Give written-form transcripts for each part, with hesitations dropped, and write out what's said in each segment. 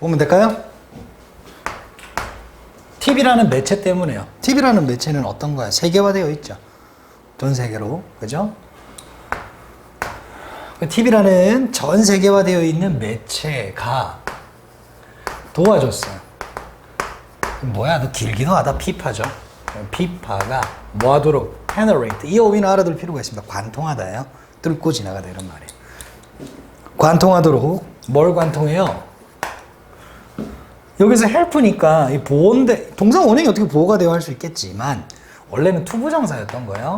보면 될까요? TV라는 매체 때문에요. TV라는 매체는 어떤 거야? 세계화되어 있죠. 전 세계로. 그죠? TV라는 전 세계화되어 있는 매체가 도와줬어요. 뭐야? 너 길기도 하다. 피파죠. 피파가 뭐 하도록? penetrate. 이 어휘는 알아둘 필요가 있습니다. 관통하다예요. 뚫고 지나가다 이런 말이에요. 관통하도록. 뭘 관통해요? 여기서 help니까 이 보호인데 동사 원형이 어떻게 보호가 되어 할 수 있겠지만 원래는 투부정사였던 거예요.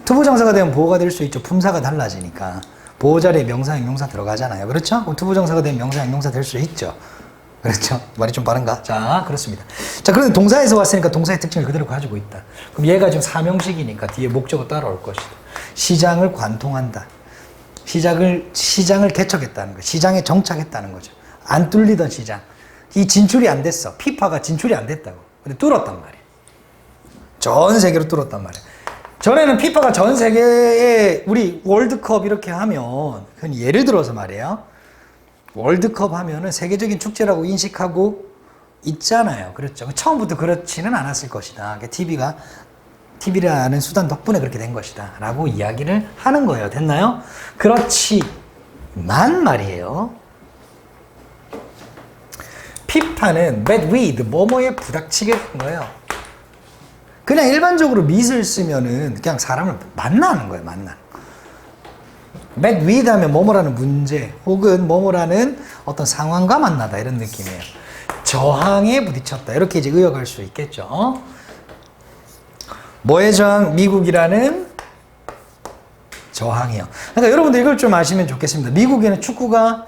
투부정사가 되면 보호가 될 수 있죠. 품사가 달라지니까. 보호 자리에 명사, 형용사 들어가잖아요. 그렇죠? 그럼 투부정사가 되면 명사, 형용사 될 수 있죠. 그렇죠? 말이 좀 빠른가? 자, 그렇습니다. 자, 그런데 동사에서 왔으니까 동사의 특징을 그대로 가지고 있다. 그럼 얘가 지금 사명식이니까 뒤에 목적어 따라올 것이다. 시장을 관통한다. 시장을 개척했다는 거. 시장에 정착했다는 거죠. 안 뚫리던 시장. 이 진출이 안 됐어. 피파가 진출이 안 됐다고. 근데 뚫었단 말이에요. 전 세계로 뚫었단 말이에요. 전에는 피파가 전 세계에 우리 월드컵 이렇게 하면 그건 예를 들어서 말이에요. 월드컵 하면은 세계적인 축제라고 인식하고 있잖아요. 그렇죠. 처음부터 그렇지는 않았을 것이다. TV라는 수단 덕분에 그렇게 된 것이다. 라고 이야기를 하는 거예요. 됐나요? 그렇지만 말이에요. 피파는 met with, 뭐뭐에 부닥치게 된 거예요. 그냥 일반적으로 meet을 쓰면은 그냥 사람을 만나는 거예요. met with 하면 뭐뭐라는 문제 혹은 뭐뭐라는 어떤 상황과 만나다 이런 느낌이에요. 저항에 부딪혔다. 이렇게 이제 의역할 수 있겠죠. 뭐의 저항? 미국이라는 저항이요. 그러니까 여러분들 이걸 좀 아시면 좋겠습니다. 미국에는 축구가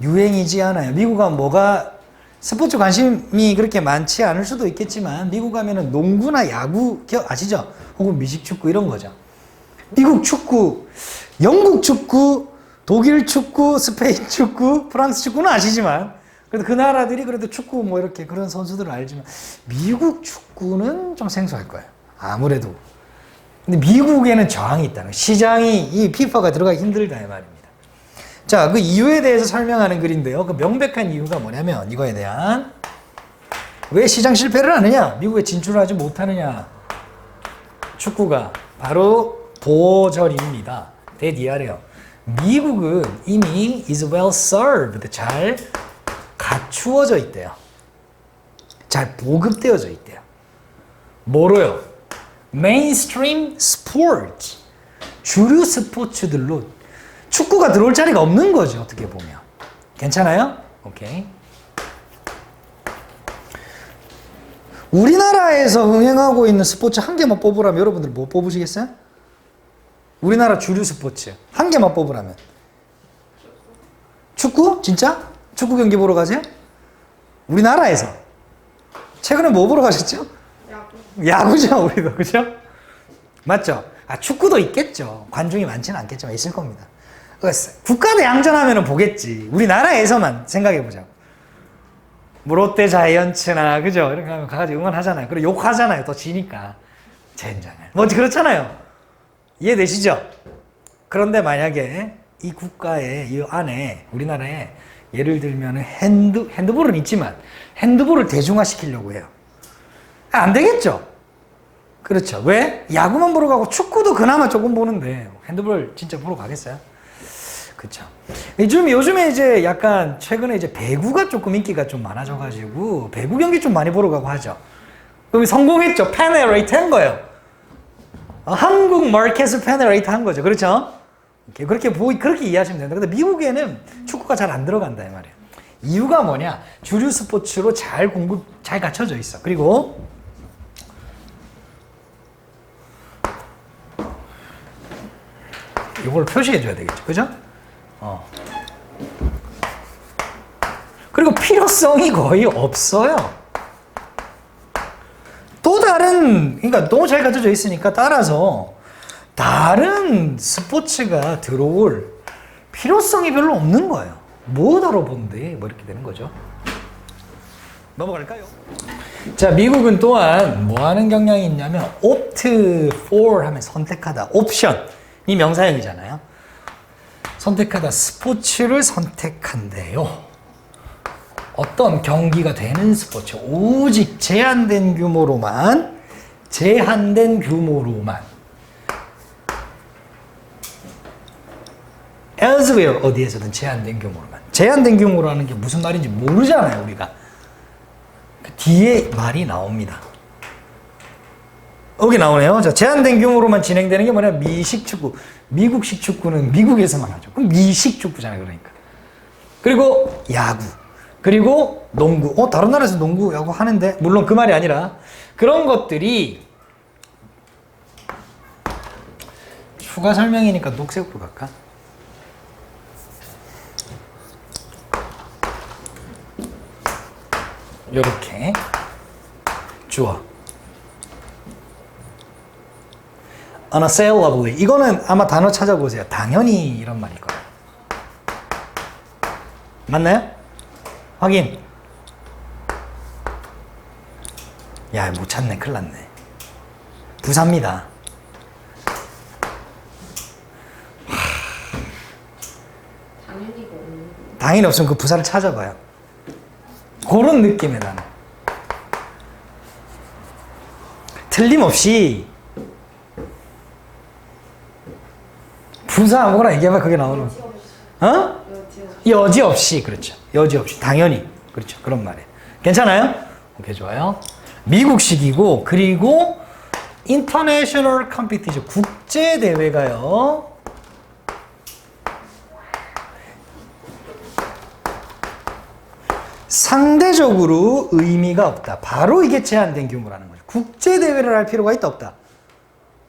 유행이지 않아요. 미국은 뭐가 스포츠 관심이 그렇게 많지 않을 수도 있겠지만 미국 가면은 농구나 야구 아시죠? 혹은 미식축구 이런 거죠. 미국 축구, 영국 축구, 독일 축구, 스페인 축구, 프랑스 축구는 아시지만 그래도 그 나라들이 그래도 축구 뭐 이렇게 그런 선수들은 알지만 미국 축구는 좀 생소할 거예요. 아무래도. 근데 미국에는 저항이 있다는 거예요. 시장이 이 피파가 들어가기 힘들다 이 말입니다. 자, 그 이유에 대해서 설명하는 글인데요. 그 명백한 이유가 뭐냐면 이거에 대한 왜 시장 실패를 하느냐? 미국에 진출하지 못하느냐? 축구가 바로 보절입니다. 대디아래요. 미국은 이미 is well served, 잘 갖추어져 있대요. 잘 보급되어져 있대요. 뭐로요? mainstream sport, 주류 스포츠들로 축구가 들어올 자리가 없는 거죠. 어떻게 보면. 괜찮아요? 오케이. 우리나라에서 흥행하고 있는 스포츠 한 개만 뽑으라면 여러분들 뭐 뽑으시겠어요? 우리나라 주류 스포츠 한 개만 뽑으라면 축구? 진짜? 축구 경기 보러 가세요? 우리나라에서 최근에 뭐 보러 가셨죠? 야구죠. 우리도. 그죠? 맞죠? 축구도 있겠죠. 관중이 많지는 않겠지만 있을 겁니다. 국가대 양전하면 보겠지. 우리나라에서만 생각해보자고. 뭐 롯데 자이언츠나 그죠? 이렇게 하면 가가지고 응원하잖아요. 그리고 욕하잖아요. 또 지니까. 젠장을. 뭐 그렇잖아요. 이해되시죠? 그런데 만약에 이 국가의 이 안에 우리나라에 예를 들면 핸드볼은 있지만 핸드볼을 대중화시키려고 해요. 안 되겠죠? 그렇죠. 왜? 야구만 보러 가고 축구도 그나마 조금 보는데 핸드볼 진짜 보러 가겠어요? 그렇죠. 요즘에 이제 약간 최근에 이제 배구가 조금 인기가 좀 많아져가지고 배구 경기 좀 많이 보러 가고 하죠. 그럼 성공했죠. 페네레이트 한 거예요. 한국 마켓을 페네레이트 한 거죠. 그렇죠? 그렇게 이해하시면 됩니다. 근데 미국에는 축구가 잘 안 들어간다 이 말이에요. 이유가 뭐냐? 주류 스포츠로 잘 갖춰져 있어. 그리고 이걸 표시해 줘야 되겠죠. 그죠? 그리고 필요성이 거의 없어요. 또 다른, 그러니까 너무 잘 갖춰져 있으니까 따라서 다른 스포츠가 들어올 필요성이 별로 없는 거예요. 뭐 다뤄본데? 뭐 이렇게 되는 거죠. 넘어갈까요? 자, 미국은 또한 뭐 하는 경향이 있냐면 opt for 하면 선택하다. 옵션. 이 명사형이잖아요. 선택하다. 스포츠를 선택한대요. 어떤 경기가 되는 스포츠. 오직 제한된 규모로만. elsewhere, 어디에서든 제한된 규모로만. 제한된 규모라는 게 무슨 말인지 모르잖아요, 우리가. 그 뒤에 말이 나옵니다. 여기 나오네요. 자, 제한된 규모로만 진행되는 게 뭐냐? 미식 축구. 미국식 축구는 미국에서만 하죠. 그럼 미식 축구잖아요, 그러니까. 그리고 야구. 그리고 농구. 다른 나라에서 농구, 야구 하는데? 물론 그 말이 아니라 그런 것들이 추가 설명이니까 녹색으로 갈까? 요렇게 주어. unassailably. 이거는 아마 단어 찾아보세요. 당연히 이런 말일 거예요. 맞나요? 확인. 야, 못 찾네. 큰일 났네. 부사입니다. 당연히 없으면 그 부사를 찾아봐요. 그런 느낌의 단어. 틀림없이 부사 아무거나 얘기해봐. 그게 나오는. 여지없이. 그렇죠. 여지없이. 당연히. 그렇죠. 그런 말이에요. 괜찮아요? 오케이, 좋아요. 미국식이고, 그리고 international competition. 국제대회가요. 상대적으로 의미가 없다. 바로 이게 제한된 규모라는 거죠. 국제대회를 할 필요가 있다, 없다?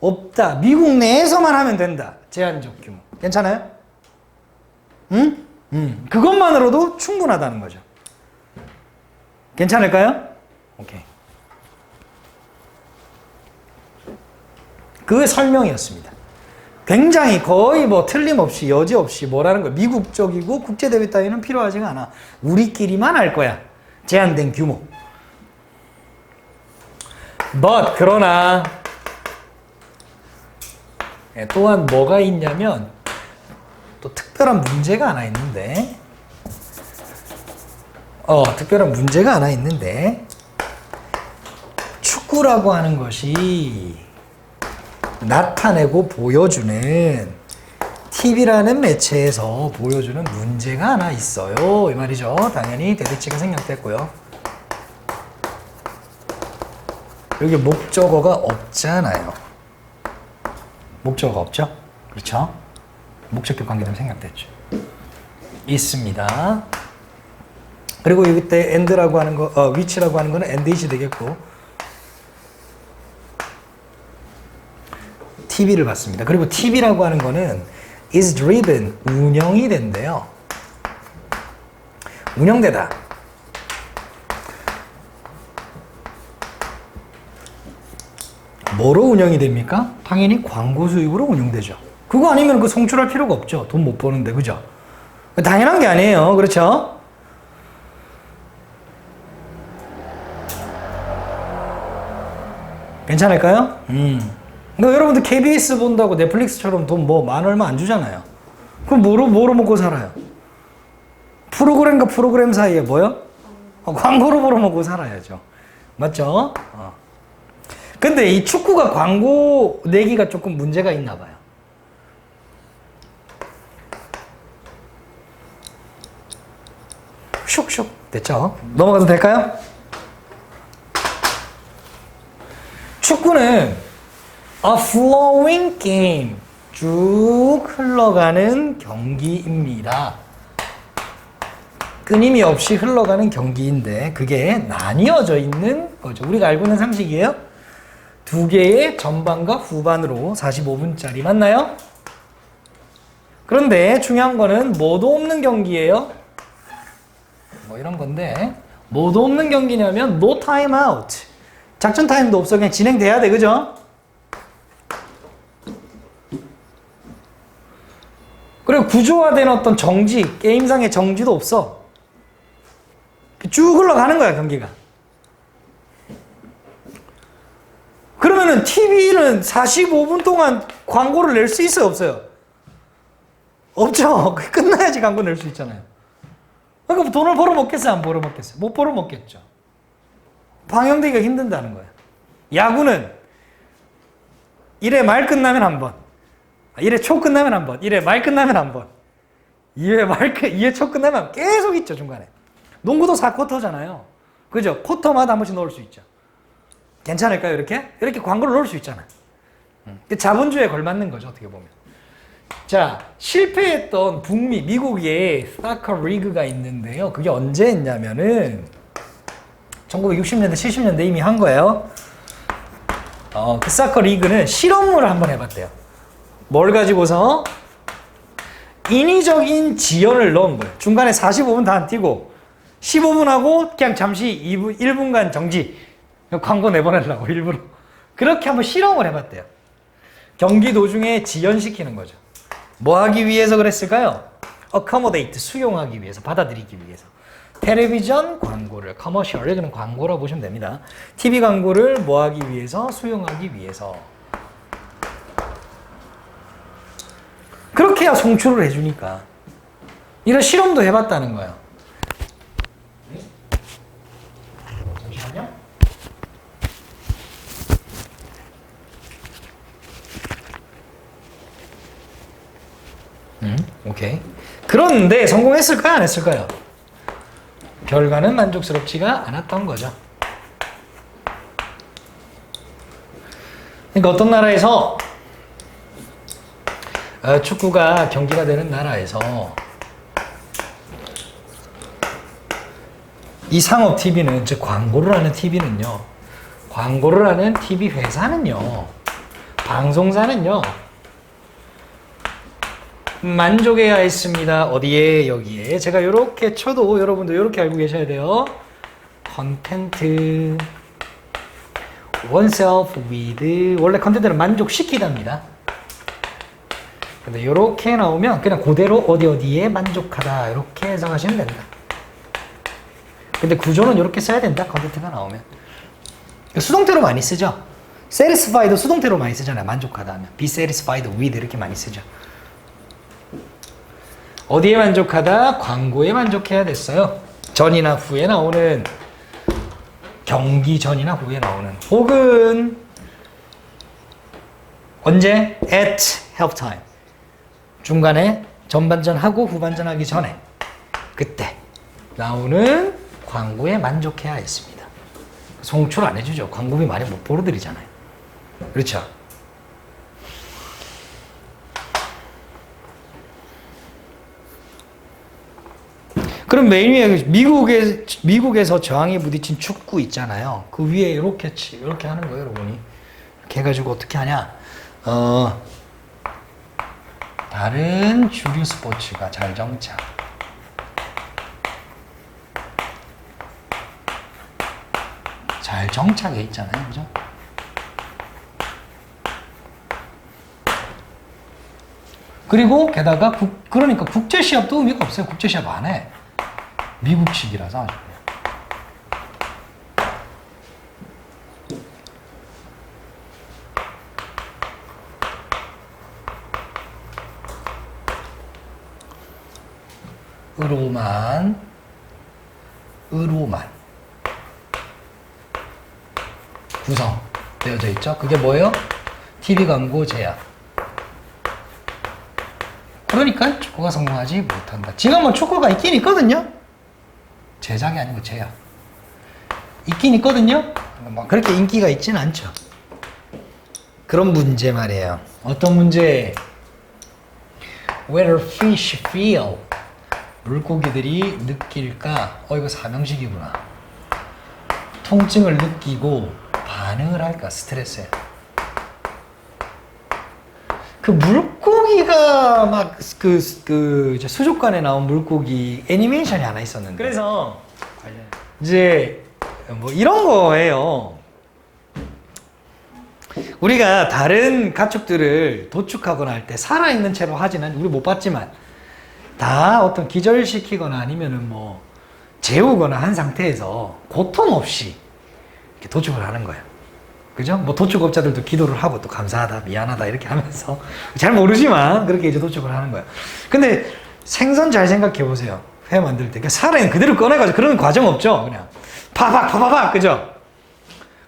없다. 미국 내에서만 하면 된다. 제한적 규모. 괜찮아요? 응? 그것만으로도 충분하다는 거죠. 괜찮을까요? 오케이. 그 설명이었습니다. 굉장히 거의 뭐 틀림없이 여지없이 뭐라는 거야. 미국적이고 국제대회 따위는 필요하지가 않아. 우리끼리만 할 거야. 제한된 규모. But 그러나 또한 뭐가 있냐면 또 특별한 문제가 하나 있는데 특별한 문제가 하나 있는데 축구라고 하는 것이 나타내고 보여주는 TV라는 매체에서 보여주는 문제가 하나 있어요. 이 말이죠. 당연히 대대치가 생략됐고요. 여기 목적어가 없잖아요. 목적어가 없죠? 그렇죠? 목적격 관계 때문에 생략됐죠. 있습니다. 그리고 여기 때 and라고 하는 거, which라고 하는 거는 and-is이 되겠고 TV를 봤습니다. 그리고 TV라고 하는 거는 is driven, 운영이 된대요. 운영되다. 뭐로 운영이 됩니까? 당연히 광고 수입으로 운영되죠. 그거 아니면 그 송출할 필요가 없죠. 돈 못 버는데, 그죠? 당연한 게 아니에요. 그렇죠? 괜찮을까요? 그러니까 여러분들 KBS 본다고 넷플릭스처럼 돈 뭐 만 얼마 안 주잖아요. 그럼 뭐로 먹고 살아요? 프로그램과 프로그램 사이에 뭐요? 광고로 벌어 먹고 살아야죠. 맞죠? 근데 이 축구가 광고 내기가 조금 문제가 있나 봐요. 슉슉 됐죠? 넘어가도 될까요? 축구는 a flowing game, 쭉 흘러가는 경기입니다. 끊임이 없이 흘러가는 경기인데 그게 나뉘어져 있는 거죠. 우리가 알고 있는 상식이에요. 두 개의 전반과 후반으로 45분짜리 맞나요? 그런데 중요한 거는 뭐도 없는 경기예요. 뭐 이런 건데 뭐도 없는 경기냐면 no time out. 작전 타임도 없어. 그냥 진행돼야 돼. 그죠? 그리고 구조화된 어떤 정지, 게임상의 정지도 없어. 쭉 흘러가는 거야, 경기가. 그러면은 TV는 45분 동안 광고를 낼 수 있어요, 없어요? 없죠. 끝나야지 광고 낼 수 있잖아요. 그러니까 돈을 벌어먹겠어요? 안 벌어먹겠어요? 못 벌어먹겠죠. 방영되기가 힘든다는 거예요. 야구는 1회 말 끝나면 한 번, 1회 초 끝나면 한 번, 1회 말 끝나면 한 번, 2회 초 끝나면 계속 있죠, 중간에. 농구도 4쿼터잖아요. 그죠? 쿼터마다 한 번씩 넣을 수 있죠. 괜찮을까요, 이렇게? 이렇게 광고를 넣을 수 있잖아요. 자본주의에 걸맞는 거죠, 어떻게 보면. 자, 실패했던 북미, 미국의 사커 리그가 있는데요. 그게 언제 했냐면은 1960년대, 70년대 이미 한 거예요. 그 사커 리그는 실험을 한번 해봤대요. 뭘 가지고서? 인위적인 지연을 넣은 거예요. 중간에 45분 다 안 뛰고 15분 하고 그냥 잠시 1분간 정지. 광고 내보내려고 일부러. 그렇게 한번 실험을 해봤대요. 경기 도중에 지연시키는 거죠. 뭐 하기 위해서 그랬을까요? accommodate, 수용하기 위해서, 받아들이기 위해서. 텔레비전 광고를, 커머셜, 여기는 광고라고 보시면 됩니다. TV 광고를 뭐 하기 위해서? 수용하기 위해서. 그렇게 해야 송출을 해주니까. 이런 실험도 해봤다는 거예요. 잠시만요. 오케이. 그런데 성공했을까요? 안 했을까요? 결과는 만족스럽지가 않았던 거죠. 그러니까 어떤 나라에서 축구가 경기가 되는 나라에서 이 상업 TV는, 즉 광고를 하는 TV는요, 광고를 하는 TV 회사는요, 방송사는요, 만족해야 했습니다. 어디에? 여기에. 제가 이렇게 쳐도 여러분도 이렇게 알고 계셔야 돼요. 컨텐트 oneself with, 원래 컨텐츠는 만족시키답니다. 근데 이렇게 나오면 그냥 그대로 어디에 만족하다 이렇게 해석하시면 된다. 근데 구조는 이렇게 써야 된다. 컨텐츠가 나오면 수동태로 많이 쓰죠. satisfied 수동태로 많이 쓰잖아요. 만족하다 하면 be satisfied with 이렇게 많이 쓰죠. 어디에 만족하다? 광고에 만족해야 됐어요. 전이나 후에 나오는, 경기 전이나 후에 나오는, 혹은 언제? at halftime, 중간에 전반전하고 후반전하기 전에 그때 나오는 광고에 만족해야 했습니다. 송출 안 해주죠. 광고비 많이 못 벌어들이잖아요. 그렇죠? 그럼 맨 위에 미국에서 저항에 부딪힌 축구 있잖아요. 그 위에 이렇게 하는 거예요, 여러분이. 이렇게 해가지고 어떻게 하냐? 다른 주류 스포츠가 잘 정착. 잘 정착해 있잖아요, 그죠? 그리고 게다가 그러니까 국제시합도 의미가 없어요. 국제시합 안 해. 미국식이라서 아주 그냥 으로만 구성되어져 있죠. 그게 뭐예요? TV 광고 제약. 그러니까 축구가 성공하지 못한다. 지금 뭐 축구가 있긴 있거든요. 제작이 아니고 제약. 있긴 있거든요. 뭐 그렇게 인기가 있지는 않죠. 그런 문제 말이에요. 어떤 문제? Whether fish feel. 물고기들이 느낄까? 이거 삼형식이구나. 통증을 느끼고 반응을 할까? 스트레스에. 그 물고기가 막 이제 수족관에 나온 물고기 애니메이션이 하나 있었는데. 그래서 이제 뭐 이런 거예요. 우리가 다른 가축들을 도축하거나 할 때 살아있는 채로 하지는 우리 못 봤지만 다 어떤 기절시키거나 아니면은 뭐 재우거나 한 상태에서 고통 없이 이렇게 도축을 하는 거예요. 그죠? 뭐 도축업자들도 기도를 하고 또 감사하다, 미안하다 이렇게 하면서 잘 모르지만 그렇게 이제 도축을 하는 거예요. 근데 생선 잘 생각해 보세요. 회 만들 때. 그러니까 살은 그대로 꺼내가지고 그런 과정 없죠. 그냥 파박, 그죠?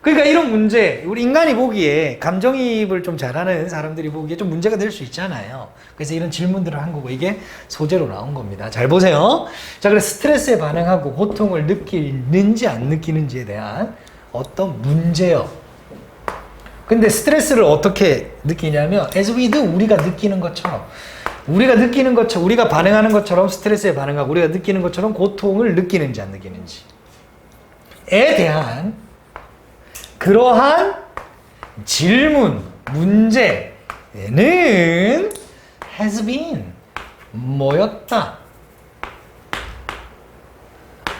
그러니까 이런 문제, 우리 인간이 보기에 감정이입을 좀 잘하는 사람들이 보기에 좀 문제가 될 수 있잖아요. 그래서 이런 질문들을 한 거고 이게 소재로 나온 겁니다. 잘 보세요. 자, 그래서 스트레스에 반응하고 고통을 느끼는지 안 느끼는지에 대한 어떤 문제요. 근데 스트레스를 어떻게 느끼냐면 as we do, 우리가 느끼는 것처럼 우리가 반응하는 것처럼 스트레스에 반응하고 우리가 느끼는 것처럼 고통을 느끼는지 안 느끼는지에 대한 그러한 질문, 문제는 has been 뭐였다?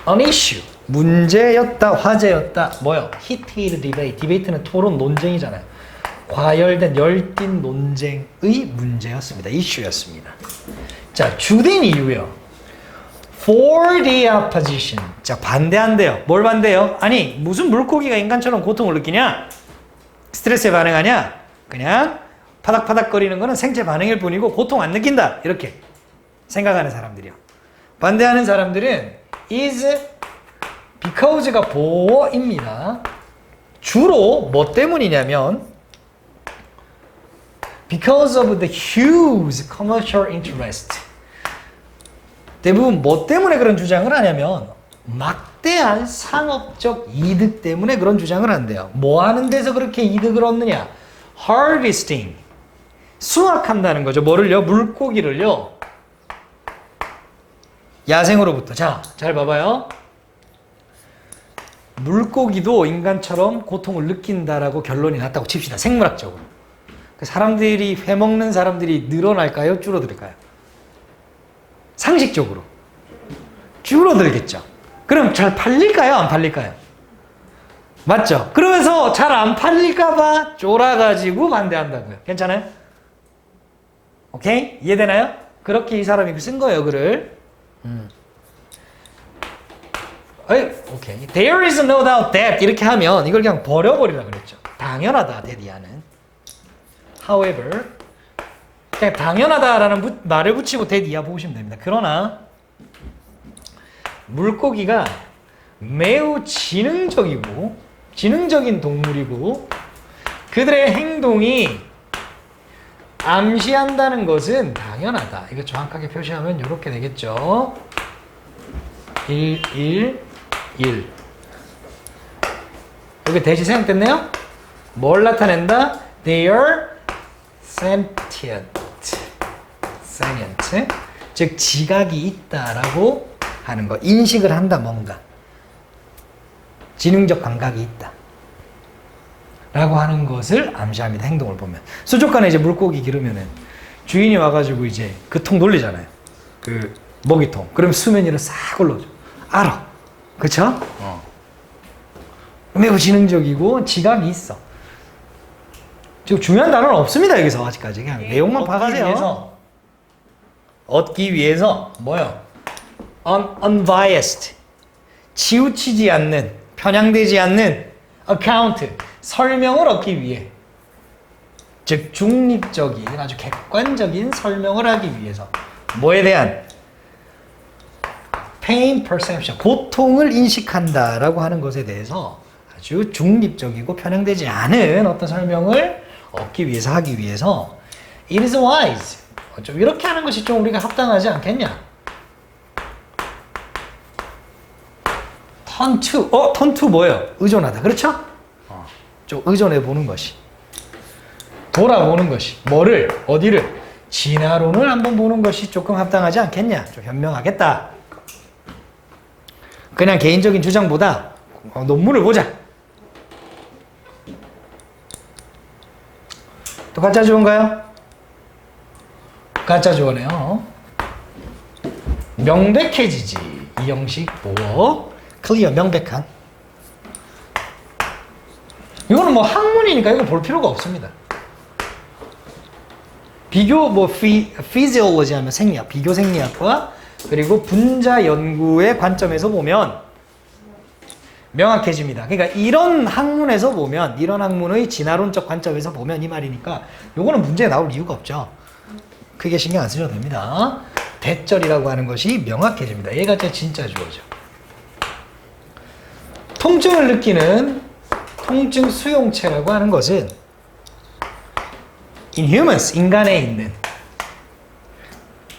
an issue 문제였다, 화제였다. 뭐요? heated debate. 디베이트는 토론, 논쟁이잖아요. 과열된, 열띤 논쟁의 문제였습니다. 이슈였습니다. 자, 주된 이유요. For the opposition. 자, 반대한대요. 뭘 반대요? 아니, 무슨 물고기가 인간처럼 고통을 느끼냐? 스트레스에 반응하냐? 그냥 파닥파닥거리는 거는 생체 반응일 뿐이고 고통 안 느낀다. 이렇게 생각하는 사람들이요. 반대하는 사람들은 is because가 보어입니다. 주로 뭐 때문이냐면 because of the huge commercial interest. 대부분 뭐 때문에 그런 주장을 하냐면 막대한 상업적 이득 때문에 그런 주장을 한대요. 뭐 하는 데서 그렇게 이득을 얻느냐? harvesting. 수확한다는 거죠. 뭐를요? 물고기를요. 야생으로부터. 자, 잘 봐봐요. 물고기도 인간처럼 고통을 느낀다라고 결론이 났다고 칩시다. 생물학적으로. 사람들이, 회 먹는 사람들이 늘어날까요? 줄어들까요? 상식적으로. 줄어들겠죠. 그럼 잘 팔릴까요? 안 팔릴까요? 맞죠? 그러면서 잘 안 팔릴까봐 쫄아가지고 반대한다고요. 괜찮아요? 오케이? 이해되나요? 그렇게 이 사람이 쓴 거예요, 글을. 오케이. There is no doubt that 이렇게 하면 이걸 그냥 버려버리라 그랬죠. 당연하다, that However, 그냥 당연하다라는 말을 붙이고 that 이하 보시면 됩니다. 그러나 물고기가 매우 지능적인 동물이고 그들의 행동이 암시한다는 것은 당연하다. 이거 정확하게 표시하면 이렇게 되겠죠. 1, 1, 1. 여기 대시 사용됐네요? 뭘 나타낸다? They are sentient. 즉 지각이 있다라고 하는 거. 인식을 한다, 뭔가. 지능적 감각이 있다. 라고 하는 것을 암시합니다. 행동을 보면. 수족관에 이제 물고기 기르면은 주인이 와가지고 이제 그 통 돌리잖아요. 그 먹이통. 그럼 수면 위로 싹 올라오죠. 알아. 그쵸? 매우 지능적이고 지각이 있어. 지금 중요한 단어는 없습니다. 여기서 아직까지. 그냥 내용만 파가세요. 얻기 위해서 뭐요? unbiased. 치우치지 않는, 편향되지 않는 account. 설명을 얻기 위해. 즉 중립적인, 아주 객관적인 설명을 하기 위해서. 뭐에 대한? pain perception. 고통을 인식한다라고 하는 것에 대해서 아주 중립적이고 편향되지 않은 어떤 설명을 얻기 위해서, 하기 위해서 it is wise. 좀 이렇게 하는 것이 좀 우리가 합당하지 않겠냐? turn to. turn to 뭐예요? 의존하다. 그렇죠? 좀 의존해 보는 것이. 돌아보는 것이. 뭐를? 어디를? 진화론을 한번 보는 것이 조금 합당하지 않겠냐? 좀 현명하겠다. 그냥 개인적인 주장보다 논문을 보자. 또 가짜 주어인가요? 가짜 주어네요. 명백해지지. 이형식 보어. 클리어, 명백한. 이거는 뭐 학문이니까 이거 볼 필요가 없습니다. 비교, physiology 하면 생리학, 비교 생리학과 그리고 분자 연구의 관점에서 보면 명확해집니다. 그러니까 이런 학문에서 보면, 이런 학문의 진화론적 관점에서 보면 이 말이니까 요거는 문제에 나올 이유가 없죠. 크게 신경 안 쓰셔도 됩니다. 대절이라고 하는 것이 명확해집니다. 얘가 진짜 주어죠. 통증을 느끼는 통증 수용체라고 하는 것은 in humans, 인간에 있는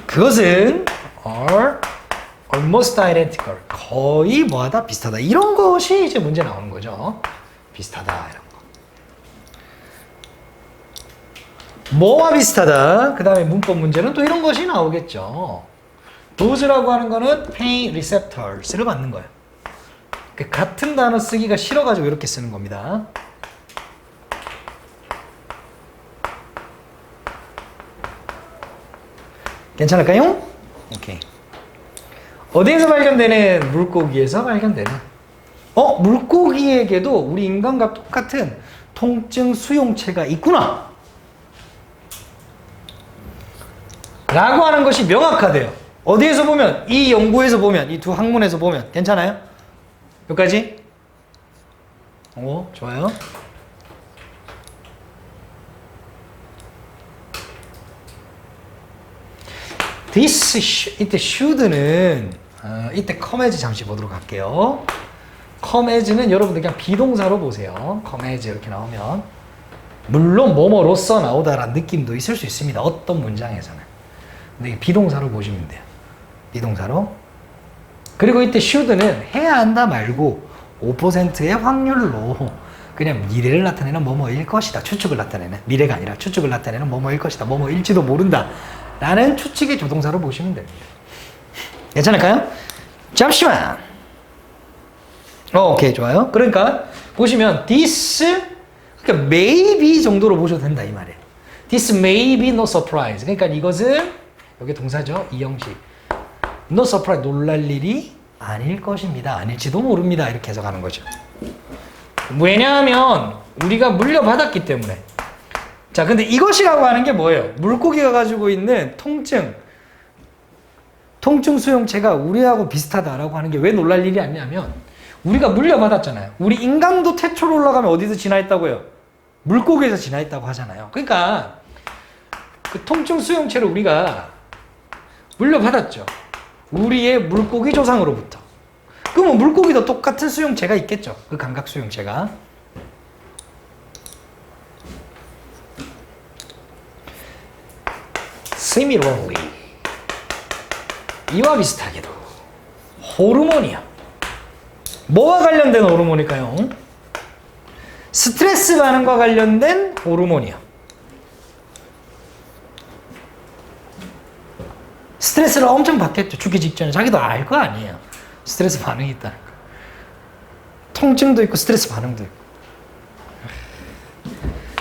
그것은 are almost identical, 거의 뭐하다? 비슷하다. 이런 것이 이제 문제 나오는 거죠. 비슷하다 이런 거. 뭐와 비슷하다? 그 다음에 문법 문제는 또 이런 것이 나오겠죠. dose라고 하는 거는 pain receptors를 받는 거예요. 같은 단어 쓰기가 싫어가지고 이렇게 쓰는 겁니다. 괜찮을까요? 오케이. 어디에서 발견되는? 물고기에서 발견되는. 물고기에게도 우리 인간과 똑같은 통증 수용체가 있구나 라고 하는 것이 명확하대요. 어디에서 보면? 이 연구에서 보면, 이 두 학문에서 보면. 괜찮아요? 여기까지? 좋아요. 이때 should는 이때 come as 잠시 보도록 할게요. come as는 여러분들 그냥 비동사로 보세요. come as 이렇게 나오면 물론 뭐뭐로써 나오다라는 느낌도 있을 수 있습니다. 어떤 문장에서는. 근데 비동사로 보시면 돼요. 비동사로. 그리고 이때 should는 해야 한다 말고 5%의 확률로 그냥 미래를 나타내는 뭐뭐일 것이다. 추측을 나타내는. 미래가 아니라 추측을 나타내는 뭐뭐일 것이다. 뭐뭐일지도 모른다. 라는 추측의 조동사로 보시면 됩니다. 괜찮을까요? 잠시만. 오케이, 좋아요. 그러니까 보시면 this, 그러니까 maybe 정도로 보셔도 된다 이 말이에요. This may be no surprise. 그러니까 이것은 여기 동사죠. 이 형식. No surprise, 놀랄 일이 아닐 것입니다. 아닐지도 모릅니다. 이렇게 해석하는 거죠. 왜냐하면 우리가 물려받았기 때문에. 자, 근데 이것이라고 하는 게 뭐예요? 물고기가 가지고 있는 통증 수용체가 우리하고 비슷하다라고 하는 게 왜 놀랄 일이 아니냐면 우리가 물려받았잖아요. 우리 인간도 태초로 올라가면 어디서 진화했다고요? 물고기에서 진화했다고 하잖아요. 그러니까 그 통증 수용체를 우리가 물려받았죠. 우리의 물고기 조상으로부터. 그러면 물고기도 똑같은 수용체가 있겠죠. 그 감각 수용체가. Similarly, 이와 비슷하게도 호르몬이요. 뭐와 관련된 호르몬일까요? 스트레스 반응과 관련된 호르몬이요. 스트레스를 엄청 받겠죠. 죽기 직전에. 자기도 알 거 아니에요. 스트레스 반응이 있다는 거. 통증도 있고 스트레스 반응도 있고.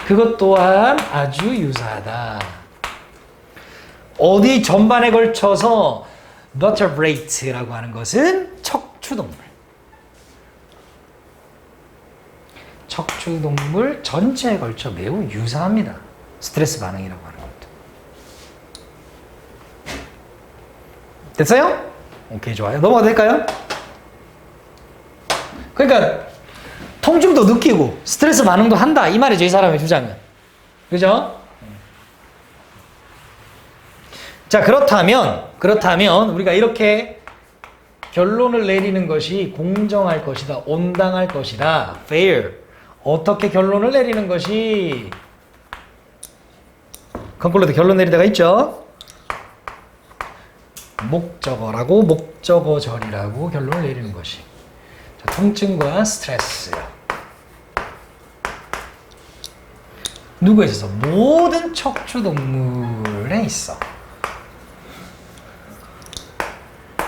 그것 또한 아주 유사하다. 어디 전반에 걸쳐서 vertebrate라고 하는 것은 척추동물. 척추동물 전체에 걸쳐 매우 유사합니다. 스트레스 반응이라고 하는 것도. 됐어요? 오케이, 좋아요. 넘어가도 될까요? 그러니까 통증도 느끼고 스트레스 반응도 한다 이 말이죠. 이 사람의 주장은. 그죠? 자, 그렇다면 우리가 이렇게 결론을 내리는 것이 공정할 것이다, 온당할 것이다, fair. 어떻게 결론을 내리는 것이 컨클루드 결론 내리다가 있죠. 목적어라고 목적어절이라고 결론을 내리는 것이. 자, 통증과 스트레스. 누구에 있어서? 모든 척추동물에 있어.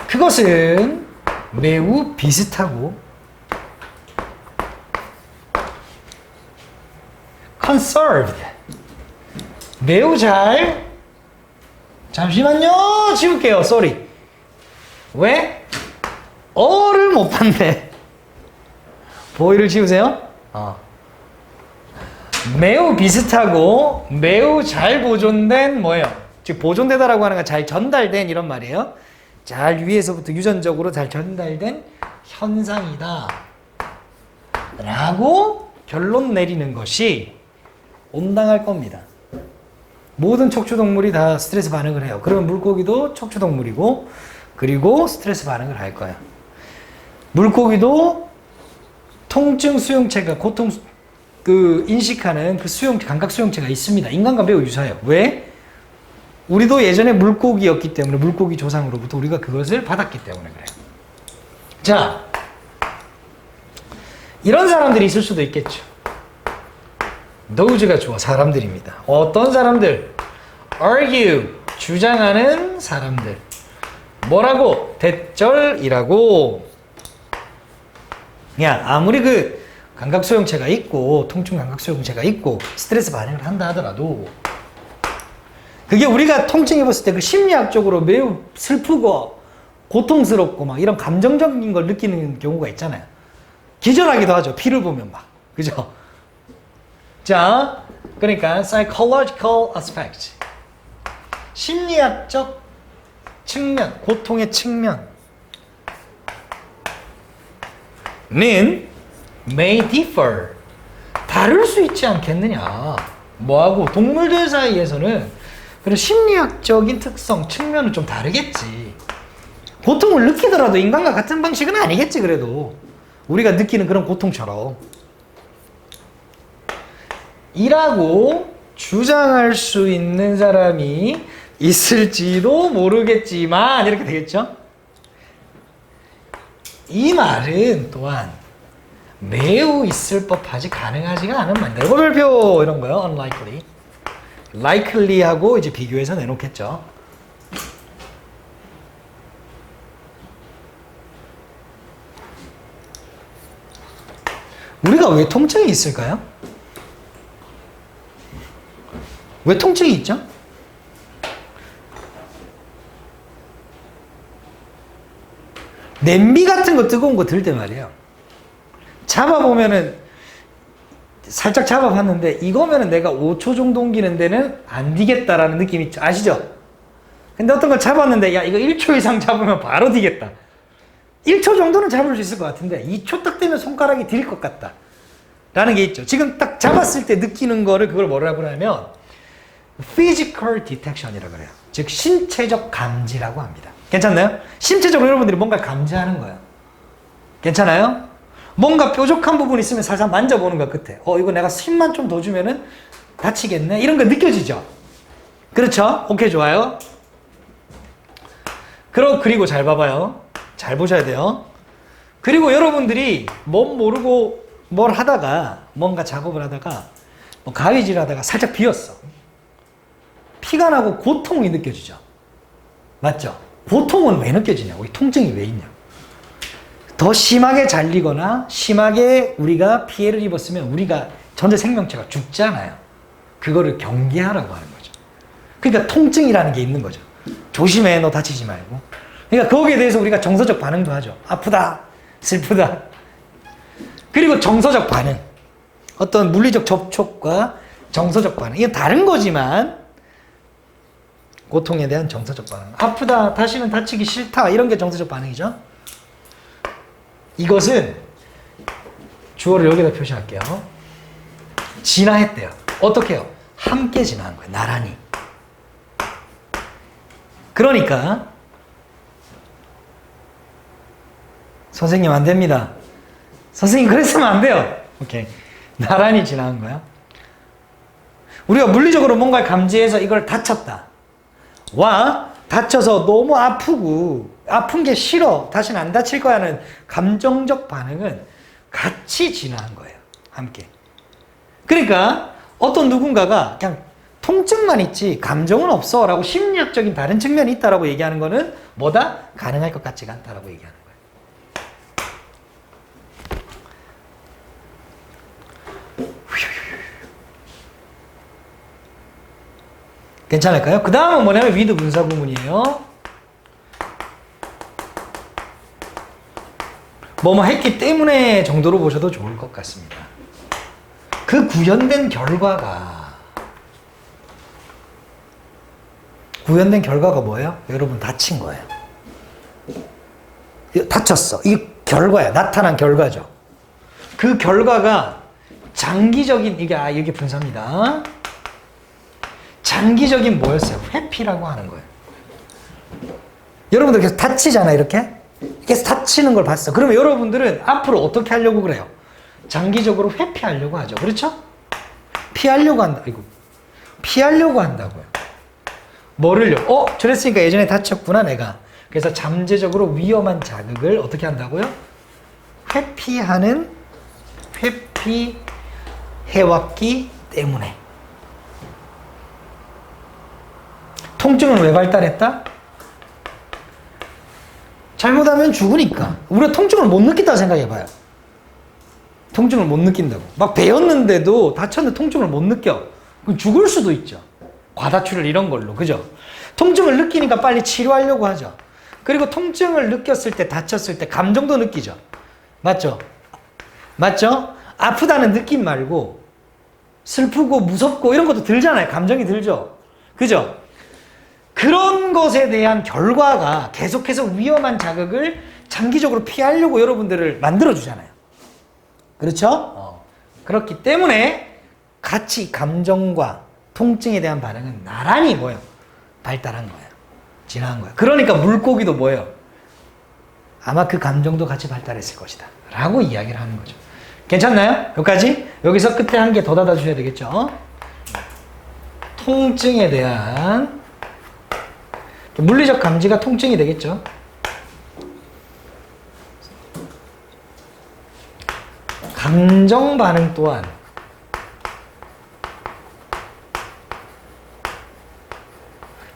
그것은 매우 비슷하고 conserved, 매우 잘, 잠시만요, 지울게요. sorry. 왜? 어를 못 봤네. 보이를 지우세요. 매우 비슷하고 매우 잘 보존된 뭐예요? 즉 보존되다라고 하는 건 잘 전달된 이런 말이에요. 잘 위에서부터 유전적으로 잘 전달된 현상이다 라고 결론 내리는 것이 온당할 겁니다. 모든 척추동물이 다 스트레스 반응을 해요. 그러면 물고기도 척추동물이고 그리고 스트레스 반응을 할 거예요. 물고기도 통증 수용체가 고통 인식하는 그 감각 수용체가 있습니다. 인간과 매우 유사해요. 왜? 우리도 예전에 물고기였기 때문에 물고기 조상으로부터 우리가 그것을 받았기 때문에 그래요. 자, 이런 사람들이 있을 수도 있겠죠. 노즈가 좋아 사람들입니다. 어떤 사람들? argue 주장하는 사람들. 뭐라고? 대절이라고. 야, 아무리 그 감각 소형체가 있고 통증 감각 소형체가 있고 스트레스 반응을 한다 하더라도 그게 우리가 통증 입었을 때 그 심리학적으로 매우 슬프고 고통스럽고 막 이런 감정적인 걸 느끼는 경우가 있잖아요. 기절하기도 하죠. 피를 보면 막. 그죠? 자, 그러니까 psychological aspect. 심리학적 측면, 고통의 측면은 may differ. 다를 수 있지 않겠느냐. 뭐하고 동물들 사이에서는 그런 심리학적인 특성, 측면은 좀 다르겠지. 고통을 느끼더라도 인간과 같은 방식은 아니겠지. 그래도 우리가 느끼는 그런 고통처럼 이라고 주장할 수 있는 사람이 있을지도 모르겠지만 이렇게 되겠죠? 이 말은 또한 매우 있을 법하지 가능하지가 않은 말입니다. 별표 이런 거요. unlikely. likely하고 이제 비교해서 내놓겠죠. 우리가 왜 통증이 있을까요? 왜 통증이 있죠? 냄비 같은 거 뜨거운 거 들 때 말이에요. 잡아보면은 살짝 잡아봤는데 이거면은 내가 5초 정도 옮기는 데는 안 디겠다라는 느낌 있죠. 아시죠? 근데 어떤 걸 잡았는데 야 이거 1초 이상 잡으면 바로 디겠다. 1초 정도는 잡을 수 있을 것 같은데 2초 딱 되면 손가락이 딜 것 같다. 라는 게 있죠. 지금 딱 잡았을 때 느끼는 거를 그걸 뭐라고 하냐면 physical detection이라고 그래요. 즉 신체적 감지라고 합니다. 괜찮나요? 신체적으로 여러분들이 뭔가 감지하는 거예요. 괜찮아요? 뭔가 뾰족한 부분이 있으면 살살 만져보는 거 끝에. 이거 내가 힘만 좀 더 주면은 다치겠네? 이런 거 느껴지죠? 그렇죠? 오케이, 좋아요. 그리고 잘 봐봐요. 잘 보셔야 돼요. 그리고 여러분들이 뭔 모르고 뭘 하다가, 뭔가 작업을 하다가, 뭐 가위질 하다가 살짝 비었어. 피가 나고 고통이 느껴지죠? 맞죠? 고통은 왜 느껴지냐고. 이 통증이 왜 있냐. 더 심하게 잘리거나 심하게 우리가 피해를 입었으면 우리가 전체 생명체가 죽잖아요. 그거를 경계하라고 하는 거죠. 그러니까 통증이라는 게 있는 거죠. 조심해, 너 다치지 말고. 그러니까 거기에 대해서 우리가 정서적 반응도 하죠. 아프다, 슬프다. 그리고 정서적 반응. 어떤 물리적 접촉과 정서적 반응. 이건 다른 거지만 고통에 대한 정서적 반응. 아프다, 다시는 다치기 싫다. 이런 게 정서적 반응이죠. 이것은 주어를 여기다 표시할게요. 진화했대요. 어떻게 해요? 함께 진화한 거예요. 나란히. 그러니까 선생님 안 됩니다. 선생님 그랬으면 안 돼요. 오케이. 나란히 진화한 거야. 우리가 물리적으로 뭔가를 감지해서 이걸 다쳤다. 다쳐서 너무 아프고 아픈 게 싫어. 다시는 안 다칠 거야 하는 감정적 반응은 같이 진화한 거예요. 함께. 그러니까 어떤 누군가가 그냥 통증만 있지 감정은 없어 라고 심리학적인 다른 측면이 있다라고 얘기하는 거는 뭐다? 가능할 것 같지가 않다라고 얘기하는 거예요. 괜찮을까요? 그 다음은 뭐냐면 with 분사 구문이에요. 뭐뭐 했기 때문에 정도로 보셔도 좋을 것 같습니다. 그 구현된 결과가 뭐예요? 여러분 다친 거예요. 다쳤어. 이 결과야. 나타난 결과죠. 그 결과가 장기적인 이게 분사입니다. 장기적인 뭐였어요? 회피라고 하는 거예요. 여러분들 계속 다치잖아요, 이렇게. 계속 다치는 걸 봤어. 그러면 여러분들은 앞으로 어떻게 하려고 그래요? 장기적으로 회피하려고 하죠. 그렇죠? 피하려고 한다. 아이고. 피하려고 한다고요. 뭐를요? 저랬으니까 예전에 다쳤구나, 내가. 그래서 잠재적으로 위험한 자극을 어떻게 한다고요? 회피해왔기 때문에. 통증은 왜 발달했다? 잘못하면 죽으니까. 우리가 통증을 못 느낀다고 생각해봐요. 통증을 못 느낀다고. 막 베었는데도 다쳤는데 통증을 못 느껴. 그럼 죽을 수도 있죠. 과다출혈 이런 걸로. 그죠? 통증을 느끼니까 빨리 치료하려고 하죠. 그리고 통증을 느꼈을 때, 다쳤을 때 감정도 느끼죠. 맞죠? 맞죠? 아프다는 느낌 말고 슬프고 무섭고 이런 것도 들잖아요. 감정이 들죠. 그죠? 그런 것에 대한 결과가 계속해서 위험한 자극을 장기적으로 피하려고 여러분들을 만들어주잖아요. 그렇죠? 그렇기 때문에 같이 감정과 통증에 대한 반응은 나란히 뭐예요? 발달한 거예요. 진화한 거예요. 그러니까 물고기도 뭐예요? 아마 그 감정도 같이 발달했을 것이다. 라고 이야기를 하는 거죠. 괜찮나요? 여기까지? 여기서 끝에 한 개 더 닫아주셔야 되겠죠? 통증에 대한 물리적 감지가 통증이 되겠죠? 감정 반응 또한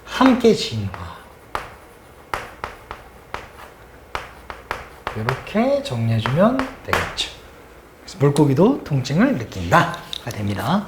함께 진화. 이렇게 정리해주면 되겠죠. 그래서 물고기도 통증을 느낀다가 됩니다.